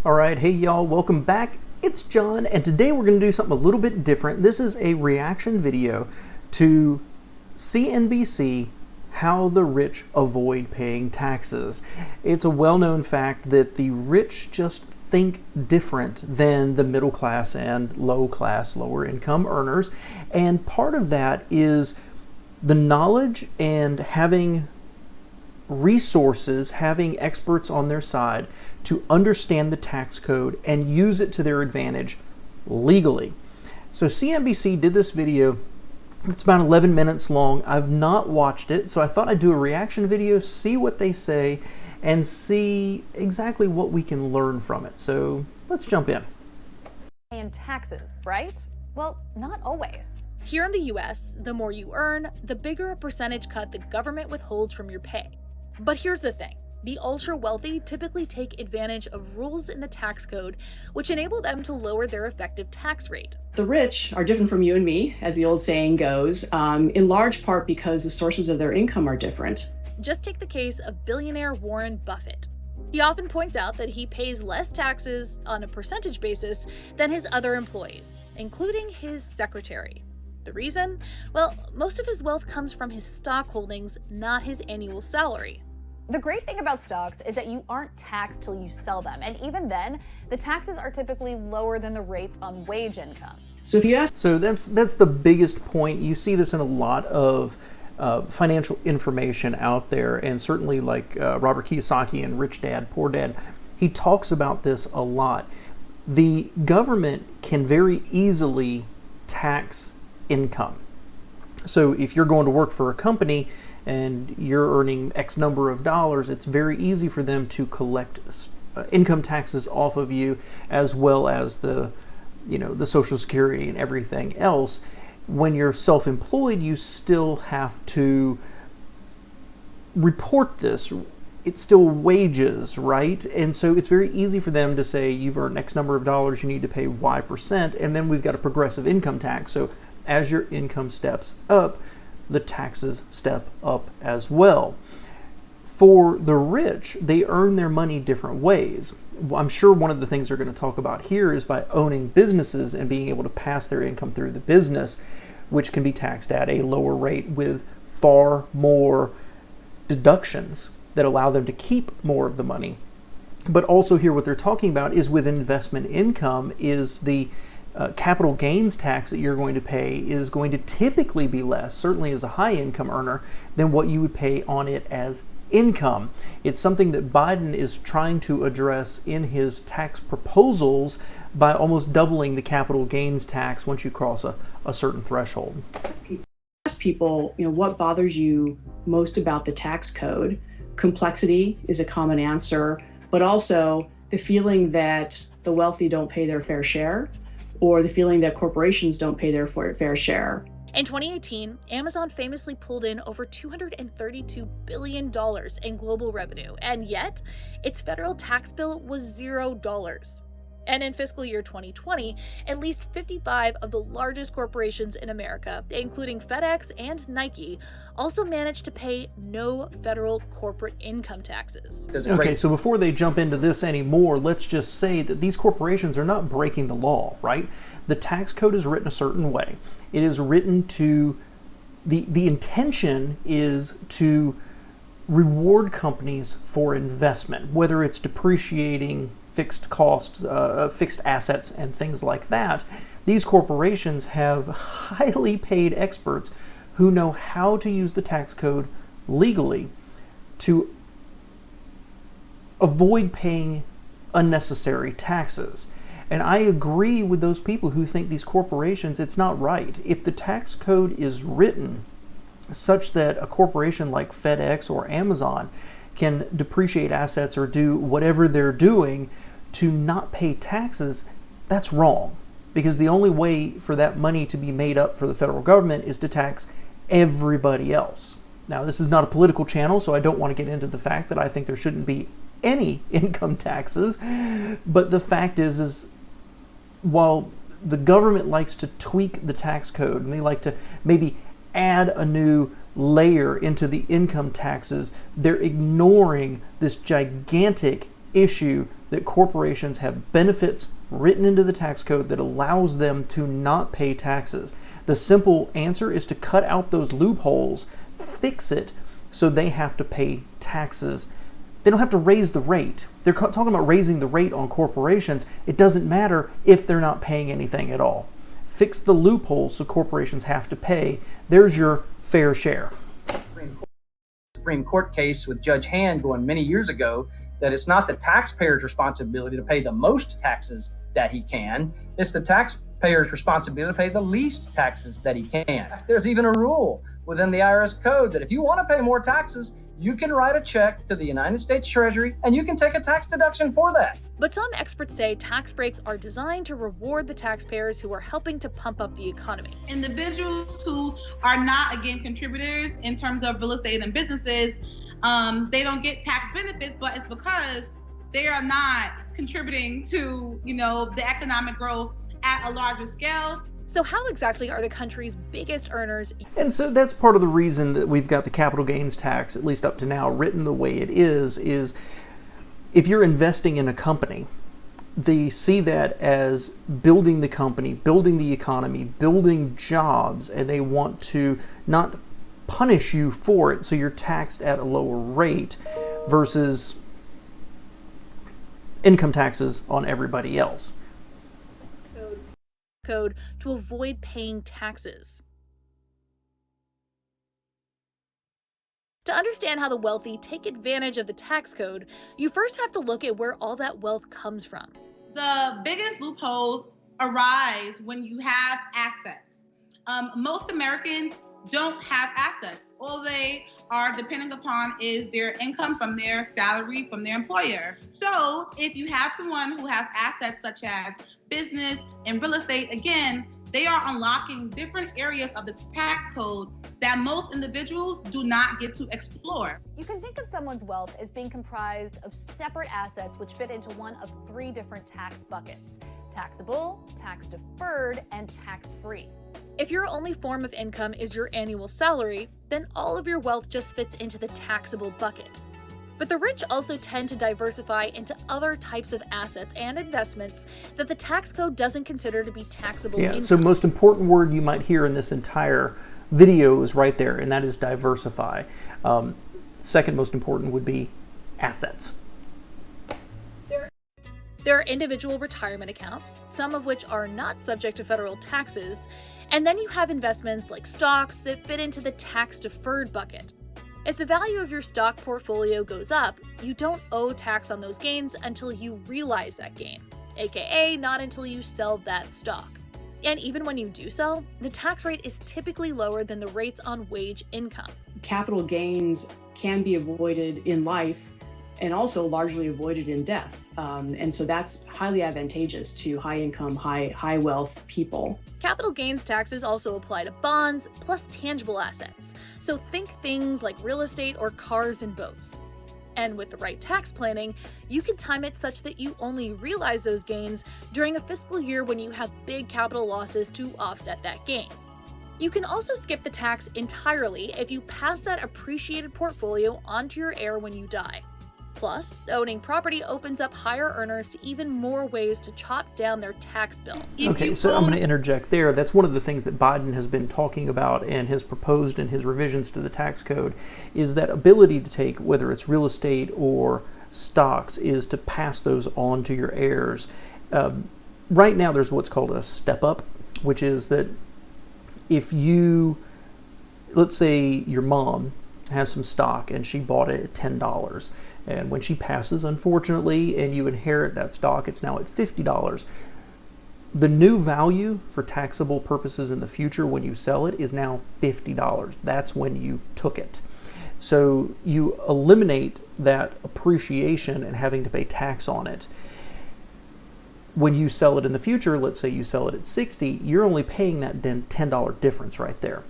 All right, hey y'all, welcome back. It's John, and today we're going to do something a little bit different. This is a reaction video to CNBC, How the Rich Avoid Paying Taxes. It's a well-known fact that the rich just think different than the middle class and low class, lower income earners. And part of that is the knowledge and having resources, having experts on their side to understand the tax code and use it to their advantage legally. So CNBC did this video. It's about 11 minutes long. I've not watched it, so I thought I'd do a reaction video, see what they say, and see exactly what we can learn from it. So let's jump in. And taxes, right? Well, not always. Here in the US, the more you earn, the bigger a percentage cut the government withholds from your pay. But here's the thing. The ultra-wealthy typically take advantage of rules in the tax code, which enable them to lower their effective tax rate. The rich are different from you and me, as the old saying goes, in large part because the sources of their income are different. Just take the case of billionaire Warren Buffett. He often points out that he pays less taxes on a percentage basis than his other employees, including his secretary. The reason? Well, most of his wealth comes from his stock holdings, not his annual salary. The great thing about stocks is that you aren't taxed till you sell them, and even then, the taxes are typically lower than the rates on wage income. So if you ask, that's the biggest point. You see this in a lot of financial information out there, and certainly like Robert Kiyosaki and Rich Dad, Poor Dad, he talks about this a lot. The government can very easily tax income. So if you're going to work for a company and you're earning X number of dollars, it's very easy for them to collect income taxes off of you, as well as the Social Security and everything else. When you're self-employed, you still have to report this. It's still wages, right? And so it's very easy for them to say, you've earned X number of dollars, you need to pay Y%, and then we've got a progressive income tax. So as your income steps up, the taxes step up as well. For the rich, they earn their money different ways. I'm sure one of the things they're going to talk about here is by owning businesses and being able to pass their income through the business, which can be taxed at a lower rate with far more deductions that allow them to keep more of the money. But also here what they're talking about is with investment income is the capital gains tax that you're going to pay is going to typically be less, certainly as a high income earner, than what you would pay on it as income. It's something that Biden is trying to address in his tax proposals by almost doubling the capital gains tax once you cross a certain threshold. Ask people, what bothers you most about the tax code? Complexity is a common answer, but also the feeling that the wealthy don't pay their fair share, or the feeling that corporations don't pay their fair share. In 2018, Amazon famously pulled in over $232 billion in global revenue, and yet its federal tax bill was $0. And in fiscal year 2020, at least 55 of the largest corporations in America, including FedEx and Nike, also managed to pay no federal corporate income taxes. Okay, so before they jump into this anymore, let's just say that these corporations are not breaking the law, right? The tax code is written a certain way. It is written to, the intention is to reward companies for investment, whether it's depreciating fixed costs, fixed assets, and things like that. These corporations have highly paid experts who know how to use the tax code legally to avoid paying unnecessary taxes. And I agree with those people who think these corporations, it's not right. If the tax code is written such that a corporation like FedEx or Amazon can depreciate assets or do whatever they're doing to not pay taxes, that's wrong. Because the only way for that money to be made up for the federal government is to tax everybody else. Now, this is not a political channel, so I don't want to get into the fact that I think there shouldn't be any income taxes. But the fact is while the government likes to tweak the tax code and they like to maybe add a new layer into the income taxes, they're ignoring this gigantic issue that corporations have benefits written into the tax code that allows them to not pay taxes. The simple answer is to cut out those loopholes, fix it so they have to pay taxes. They don't have to raise the rate. They're talking about raising the rate on corporations. It doesn't matter if they're not paying anything at all. Fix the loopholes so corporations have to pay. There's your fair share. Supreme Court case with Judge Hand going many years ago that it's not the taxpayer's responsibility to pay the most taxes that he can. It's the taxpayer's responsibility to pay the least taxes that he can. There's even a rule within the IRS code that if you want to pay more taxes, you can write a check to the United States Treasury and you can take a tax deduction for that. But some experts say tax breaks are designed to reward the taxpayers who are helping to pump up the economy. Individuals who are not, again, contributors in terms of real estate and businesses, they don't get tax benefits, but it's because they are not contributing to, the economic growth at a larger scale. So how exactly are the country's biggest earners? And so that's part of the reason that we've got the capital gains tax, at least up to now, written the way it is if you're investing in a company, they see that as building the company, building the economy, building jobs, and they want to not punish you for it, so you're taxed at a lower rate versus income taxes on everybody else. Code to avoid paying taxes. To understand how the wealthy take advantage of the tax code, you first have to look at where all that wealth comes from. The biggest loopholes arise when you have assets. Most Americans don't have assets. All they are depending upon is their income from their salary from their employer. So if you have someone who has assets such as business and real estate, again, they are unlocking different areas of the tax code that most individuals do not get to explore. You can think of someone's wealth as being comprised of separate assets which fit into one of three different tax buckets: taxable, tax deferred, and tax-free. If your only form of income is your annual salary, then all of your wealth just fits into the taxable bucket. But the rich also tend to diversify into other types of assets and investments that the tax code doesn't consider to be taxable income. So most important word you might hear in this entire video is right there, and that is diversify. Second most important would be assets. There are individual retirement accounts, some of which are not subject to federal taxes, and then you have investments like stocks that fit into the tax-deferred bucket. If the value of your stock portfolio goes up, you don't owe tax on those gains until you realize that gain, aka not until you sell that stock. And even when you do sell, the tax rate is typically lower than the rates on wage income. Capital gains can be avoided in life and also largely avoided in death. And so that's highly advantageous to high income, high wealth people. Capital gains taxes also apply to bonds plus tangible assets. So think things like real estate or cars and boats. And with the right tax planning, you can time it such that you only realize those gains during a fiscal year when you have big capital losses to offset that gain. You can also skip the tax entirely if you pass that appreciated portfolio onto your heir when you die. Plus, owning property opens up higher earners to even more ways to chop down their tax bill. Okay, so I'm going to interject there. That's one of the things that Biden has been talking about and has proposed in his revisions to the tax code, is that ability to take, whether it's real estate or stocks, is to pass those on to your heirs. Right now, there's what's called a step up, which is that if you, let's say your mom has some stock and she bought it at $10. And when she passes, unfortunately, and you inherit that stock, it's now at $50. The new value for taxable purposes in the future when you sell it is now $50. That's when you took it. So you eliminate that appreciation and having to pay tax on it. When you sell it in the future, let's say you sell it at $60, you're only paying that $10 difference right there.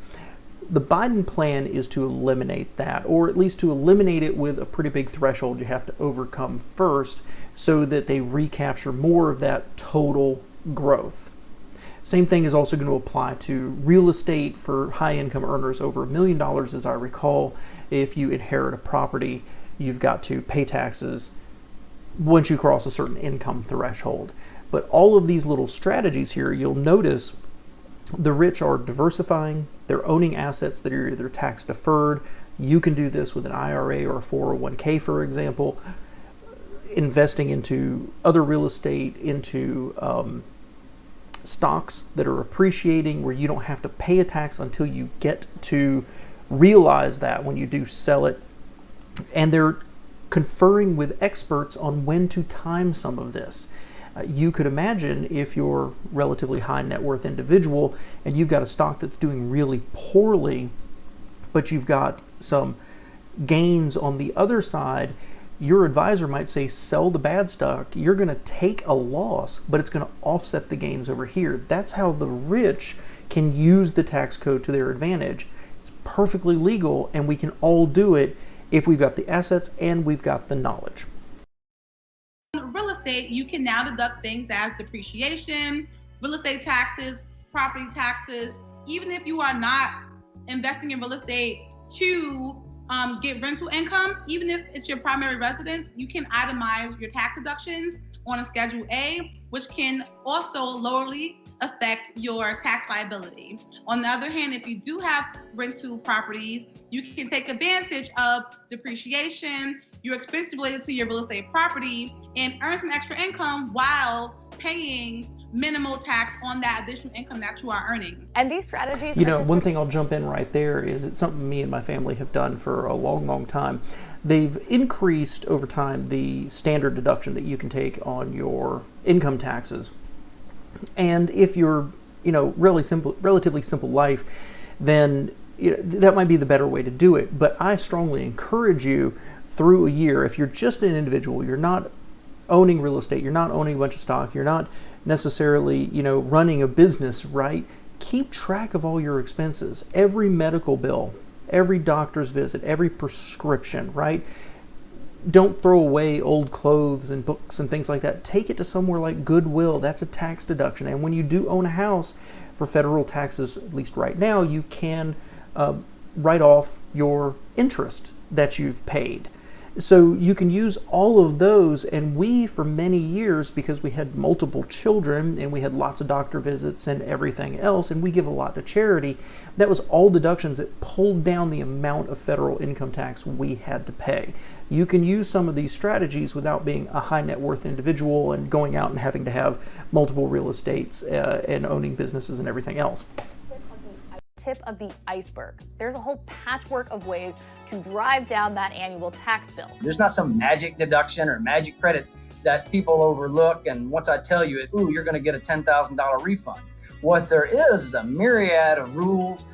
The Biden plan is to eliminate that, or at least to eliminate it with a pretty big threshold you have to overcome first so that they recapture more of that total growth. Same thing is also going to apply to real estate for high-income earners over $1 million, as I recall. If you inherit a property, you've got to pay taxes once you cross a certain income threshold. But all of these little strategies here, you'll notice the rich are diversifying. They're owning assets that are either tax deferred. You can do this with an IRA or a 401k, for example, investing into other real estate, into stocks that are appreciating, where you don't have to pay a tax until you get to realize that when you do sell it. And they're conferring with experts on when to time some of this. You could imagine if you're a relatively high net worth individual and you've got a stock that's doing really poorly, but you've got some gains on the other side, your advisor might say, sell the bad stock. You're going to take a loss, but it's going to offset the gains over here. That's how the rich can use the tax code to their advantage. It's perfectly legal, and we can all do it if we've got the assets and we've got the knowledge. Real estate, you can now deduct things as depreciation, real estate taxes, property taxes. Even if you are not investing in real estate to get rental income, even if it's your primary residence, you can itemize your tax deductions on a Schedule A, which can also lowerly affect your tax liability. On the other hand, if you do have rental properties, you can take advantage of depreciation, your expenses related to your real estate property, and earn some extra income while paying minimal tax on that additional income that you are earning. And these strategies, one thing I'll jump in right there is it's something me and my family have done for a long, long time. They've increased over time the standard deduction that you can take on your income taxes. And if you're, relatively simple life, then that might be the better way to do it. But I strongly encourage you through a year, if you're just an individual, you're not owning real estate, you're not owning a bunch of stock, you're not necessarily, running a business, right? Keep track of all your expenses, every medical bill, every doctor's visit, every prescription, right? Don't throw away old clothes and books and things like that. Take it to somewhere like Goodwill. That's a tax deduction. And when you do own a house, for federal taxes, at least right now, you can write off your interest that you've paid. So you can use all of those, and we, for many years, because we had multiple children and we had lots of doctor visits and everything else, and we give a lot to charity, that was all deductions that pulled down the amount of federal income tax we had to pay. You can use some of these strategies without being a high net worth individual and going out and having to have multiple real estates and owning businesses and everything else. Tip of the iceberg. There's a whole patchwork of ways to drive down that annual tax bill. There's not some magic deduction or magic credit that people overlook, and once I tell you it, you're going to get a $10,000 refund. What there is a myriad of rules,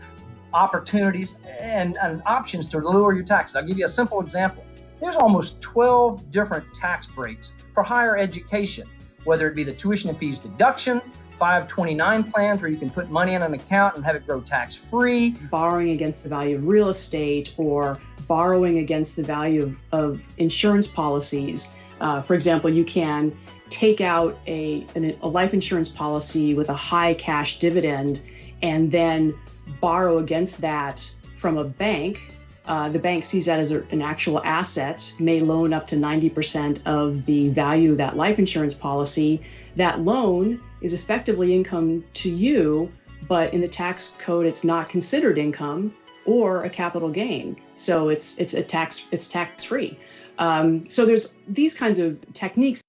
opportunities, and options to lower your taxes. I'll give you a simple example. There's almost 12 different tax breaks for higher education, whether it be the tuition and fees deduction, 529 plans where you can put money in an account and have it grow tax-free. Borrowing against the value of real estate or borrowing against the value of insurance policies. For example, you can take out a life insurance policy with a high cash dividend and then borrow against that from a bank. The bank sees that as an actual asset, may loan up to 90% of the value of that life insurance policy. That loan is effectively income to you, but in the tax code, it's not considered income or a capital gain. So it's tax-free. So there's these kinds of techniques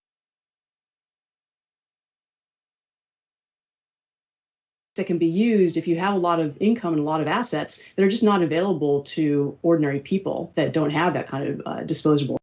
that can be used if you have a lot of income and a lot of assets that are just not available to ordinary people that don't have that kind of disposable.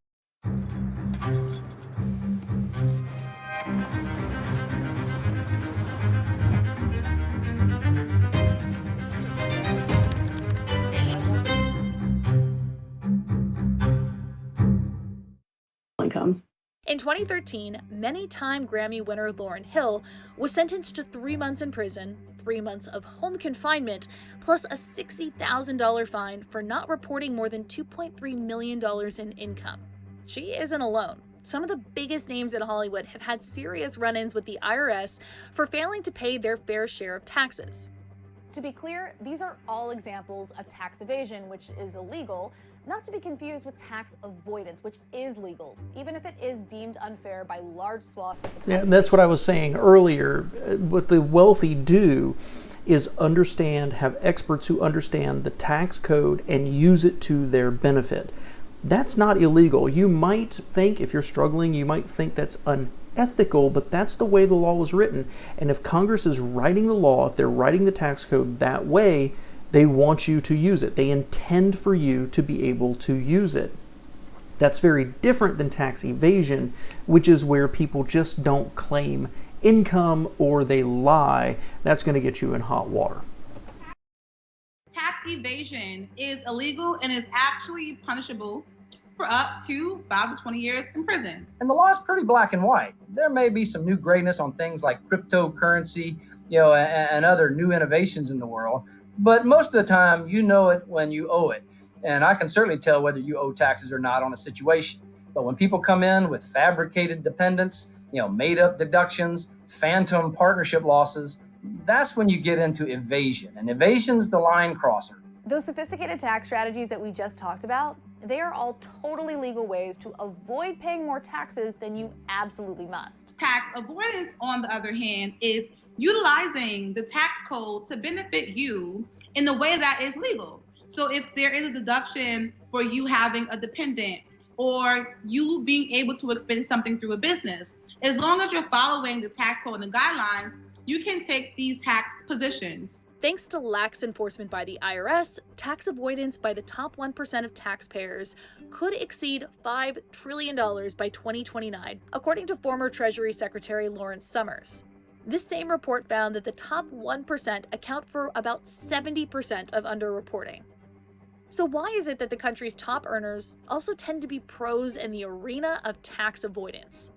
Income. In 2013, many-time Grammy winner Lauryn Hill was sentenced to 3 months in prison, 3 months of home confinement, plus a $60,000 fine for not reporting more than $2.3 million in income. She isn't alone. Some of the biggest names in Hollywood have had serious run-ins with the IRS for failing to pay their fair share of taxes. To be clear, these are all examples of tax evasion, which is illegal, Not to be confused with tax avoidance, which is legal, even if it is deemed unfair by large swaths of the population. Yeah, and that's what I was saying earlier. What the wealthy do is understand, have experts who understand the tax code and use it to their benefit. That's not illegal. You might think, if you're struggling, you might think that's unethical, but that's the way the law was written. And if Congress is writing the law, if they're writing the tax code that way, they want you to use it. They intend for you to be able to use it. That's very different than tax evasion, which is where people just don't claim income or they lie. That's going to get you in hot water. Tax evasion is illegal and is actually punishable for up to 5 to 20 years in prison. And the law is pretty black and white. There may be some new grayness on things like cryptocurrency, and other new innovations in the world. But most of the time, you know it when you owe it. And I can certainly tell whether you owe taxes or not on a situation. But when people come in with fabricated dependents, made up deductions, phantom partnership losses, that's when you get into evasion. And evasion's the line crosser. Those sophisticated tax strategies that we just talked about, they are all totally legal ways to avoid paying more taxes than you absolutely must. Tax avoidance, on the other hand, is utilizing the tax code to benefit you in the way that is legal. So if there is a deduction for you having a dependent or you being able to expense something through a business, as long as you're following the tax code and the guidelines, you can take these tax positions. Thanks to lax enforcement by the IRS, tax avoidance by the top 1% of taxpayers could exceed $5 trillion by 2029, according to former Treasury Secretary Lawrence Summers. This same report found that the top 1% account for about 70% of underreporting. So why is it that the country's top earners also tend to be pros in the arena of tax avoidance?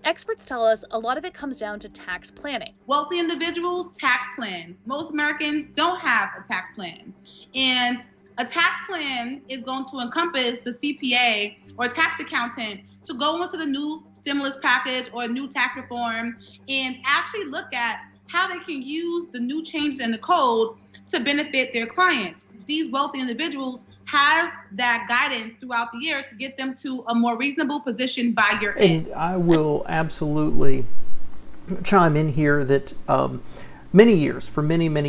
Experts tell us a lot of it comes down to tax planning. Wealthy individuals, tax plan. Most Americans don't have a tax plan. And a tax plan is going to encompass the CPA or tax accountant to go into the new stimulus package or new tax reform and actually look at how they can use the new changes in the code to benefit their clients. These wealthy individuals have that guidance throughout the year to get them to a more reasonable position by year end. And I will absolutely chime in here that for many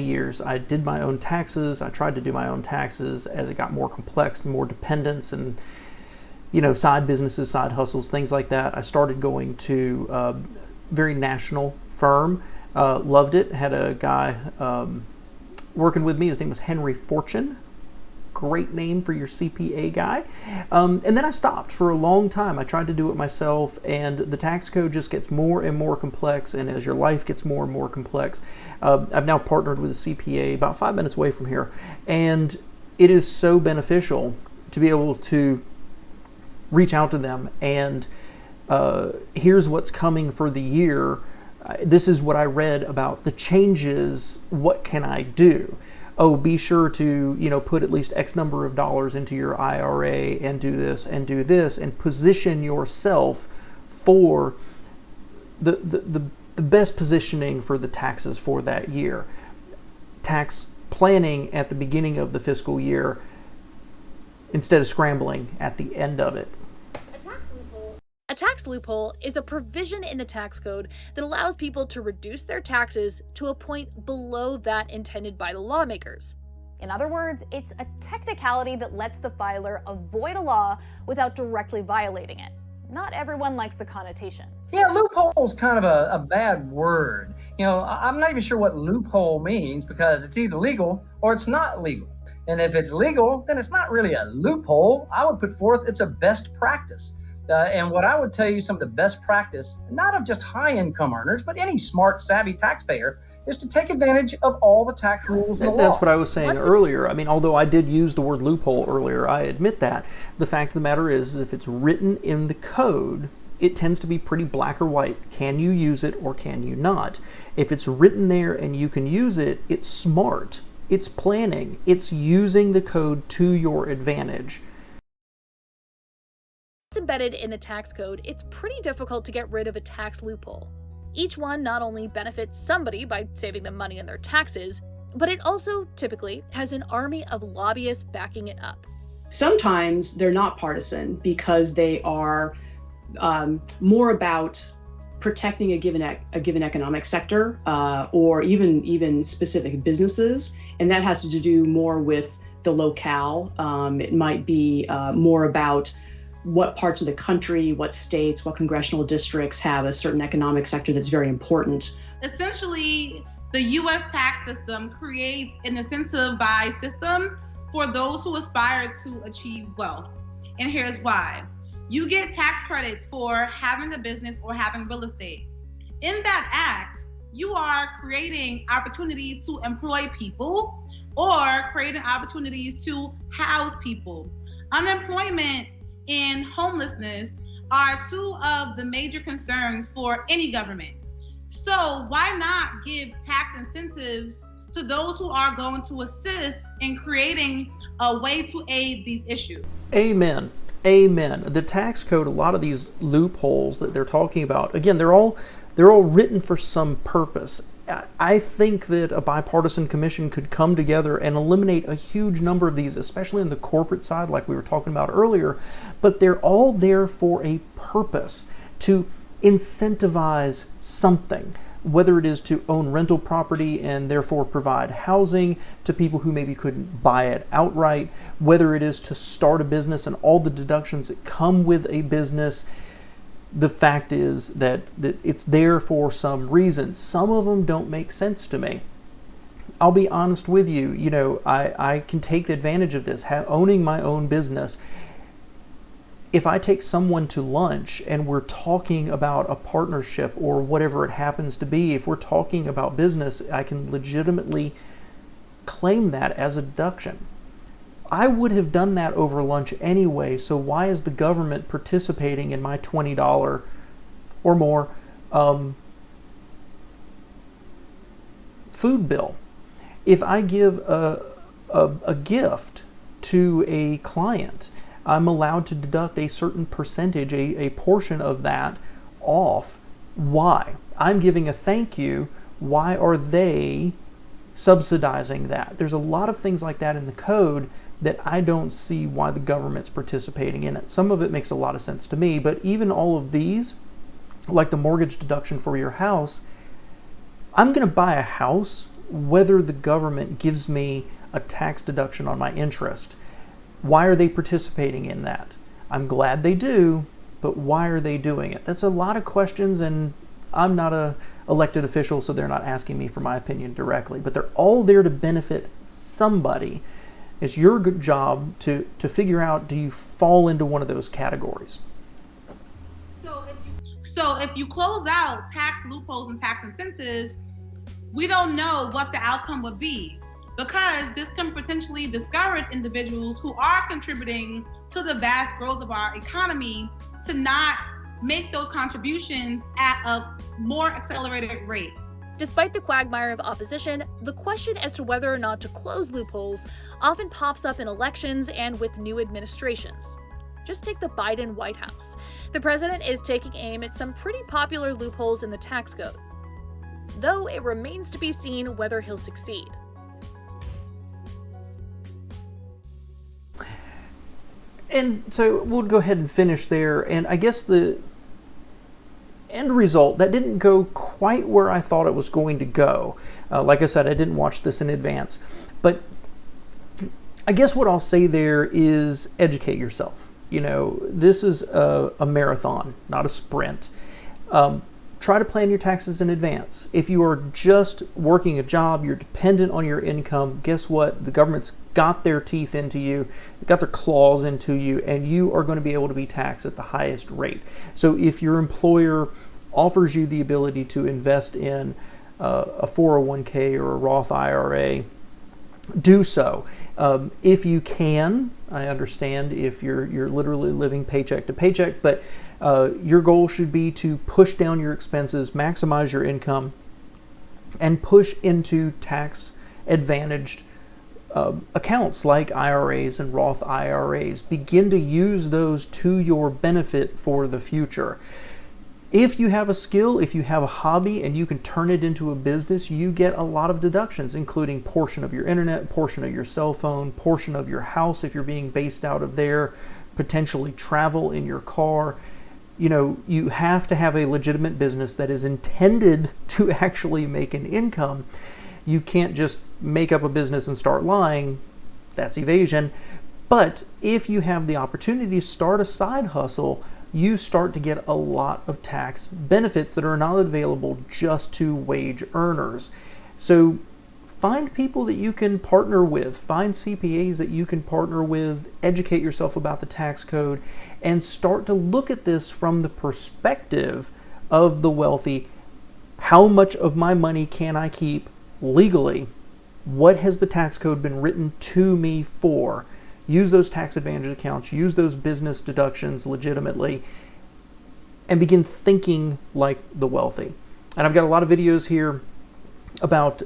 years, I did my own taxes. I tried to do my own taxes as it got more complex and more dependence and side businesses, side hustles, things like that. I started going to a very national firm, loved it, had a guy working with me. His name was Henry Fortune. Great name for your CPA guy. And then I stopped for a long time. I tried to do it myself, and the tax code just gets more and more complex, and as your life gets more and more complex, I've now partnered with a CPA about 5 minutes away from here, and it is so beneficial to be able to reach out to them and here's what's coming for the year. This is what I read about the changes. What can I do? Oh, be sure to put at least X number of dollars into your IRA and do this and position yourself for the best positioning for the taxes for that year. Tax planning at the beginning of the fiscal year instead of scrambling at the end of it. A tax loophole is a provision in the tax code that allows people to reduce their taxes to a point below that intended by the lawmakers. In other words, it's a technicality that lets the filer avoid a law without directly violating it. Not everyone likes the connotation. Yeah, loophole's kind of a bad word. I'm not even sure what loophole means because it's either legal or it's not legal. And if it's legal, then it's not really a loophole. I would put forth it's a best practice. And what I would tell you, some of the best practice, not of just high income earners, but any smart, savvy taxpayer, is to take advantage of all the tax rules in the law. That's what I was saying earlier. I mean, although I did use the word loophole earlier, I admit that. The fact of the matter is, if it's written in the code, it tends to be pretty black or white. Can you use it or can you not? If it's written there and you can use it, it's smart. It's planning. It's using the code to your advantage. Embedded in the tax code, it's pretty difficult to get rid of a tax loophole. Each one not only benefits somebody by saving them money in their taxes, but it also typically has an army of lobbyists backing it up. Sometimes they're not partisan because they are more about protecting a given economic sector or even specific businesses, and that has to do more with the locale. It might be more about what parts of the country, what states, what congressional districts have a certain economic sector that's very important. Essentially, the U.S. tax system creates an incentivized system for those who aspire to achieve wealth. And here's why. You get tax credits for having a business or having real estate. In that act, you are creating opportunities to employ people or creating opportunities to house people. Unemployment and homelessness are two of the major concerns for any government. So why not give tax incentives to those who are going to assist in creating a way to aid these issues? Amen. Amen. The tax code, a lot of these loopholes that they're talking about, again, they're all written for some purpose. I think that a bipartisan commission could come together and eliminate a huge number of these, especially on the corporate side, like we were talking about earlier. But they're all there for a purpose, to incentivize something, whether it is to own rental property and therefore provide housing to people who maybe couldn't buy it outright, whether it is to start a business and all the deductions that come with a business. The fact is that it's there for some reason. Some of them don't make sense to me. I'll be honest with you. You know, I can take the advantage of this, owning my own business. If I take someone to lunch and we're talking about a partnership or whatever it happens to be, if we're talking about business, I can legitimately claim that as a deduction. I would have done that over lunch anyway, so why is the government participating in my $20 or more food bill? If I give a gift to a client, I'm allowed to deduct a certain percentage, a portion of that off. Why? I'm giving a thank you. Why are they subsidizing that? There's a lot of things like that in the code that I don't see why the government's participating in it. Some of it makes a lot of sense to me, but even all of these, like the mortgage deduction for your house, I'm going to buy a house whether the government gives me a tax deduction on my interest. Why are they participating in that? I'm glad they do, but why are they doing it? That's a lot of questions, and I'm not an elected official, so they're not asking me for my opinion directly, but they're all there to benefit somebody. It's your good job to figure out, do you fall into one of those categories? So if you close out tax loopholes and tax incentives, we don't know what the outcome would be, because this can potentially discourage individuals who are contributing to the vast growth of our economy to not make those contributions at a more accelerated rate. Despite the quagmire of opposition, the question as to whether or not to close loopholes often pops up in elections and with new administrations. Just take the Biden White House. The president is taking aim at some pretty popular loopholes in the tax code, though it remains to be seen whether he'll succeed. And so we'll go ahead and finish there. And I guess the end result, that didn't go quite where I thought it was going to go. Like I said, I didn't watch this in advance. But I guess what I'll say there is educate yourself. You know, this is a marathon, not a sprint. Try to plan your taxes in advance. If you are just working a job, you're dependent on your income, guess what? The government's got their teeth into you, got their claws into you, and you are going to be able to be taxed at the highest rate. So if your employer offers you the ability to invest in a 401k or a Roth IRA, do so. If you can, I understand if you're literally living paycheck to paycheck, but your goal should be to push down your expenses, maximize your income, and push into tax advantaged accounts like IRAs and Roth IRAs. Begin to use those to your benefit for the future. If you have a skill, if you have a hobby and you can turn it into a business, you get a lot of deductions, including portion of your internet, portion of your cell phone, portion of your house if you're being based out of there, potentially travel in your car. You know, you have to have a legitimate business that is intended to actually make an income. You can't just make up a business and start lying. That's evasion. But if you have the opportunity to start a side hustle, you start to get a lot of tax benefits that are not available just to wage earners. So find people that you can partner with, find CPAs that you can partner with, educate yourself about the tax code, and start to look at this from the perspective of the wealthy. How much of my money can I keep legally? What has the tax code been written to me for? Use those tax advantage accounts, use those business deductions legitimately, and begin thinking like the wealthy. And I've got a lot of videos here about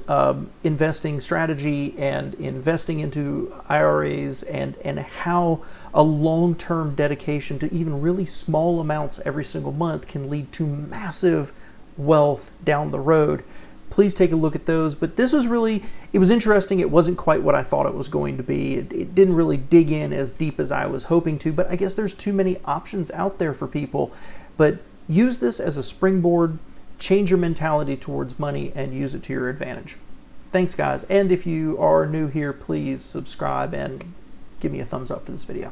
investing strategy and investing into IRAs and how a long-term dedication to even really small amounts every single month can lead to massive wealth down the road. Please take a look at those. But this was really, it was interesting. It wasn't quite what I thought it was going to be. It didn't really dig in as deep as I was hoping to, but I guess there's too many options out there for people. But use this as a springboard, change your mentality towards money, and use it to your advantage. Thanks, guys. And if you are new here, please subscribe and give me a thumbs up for this video.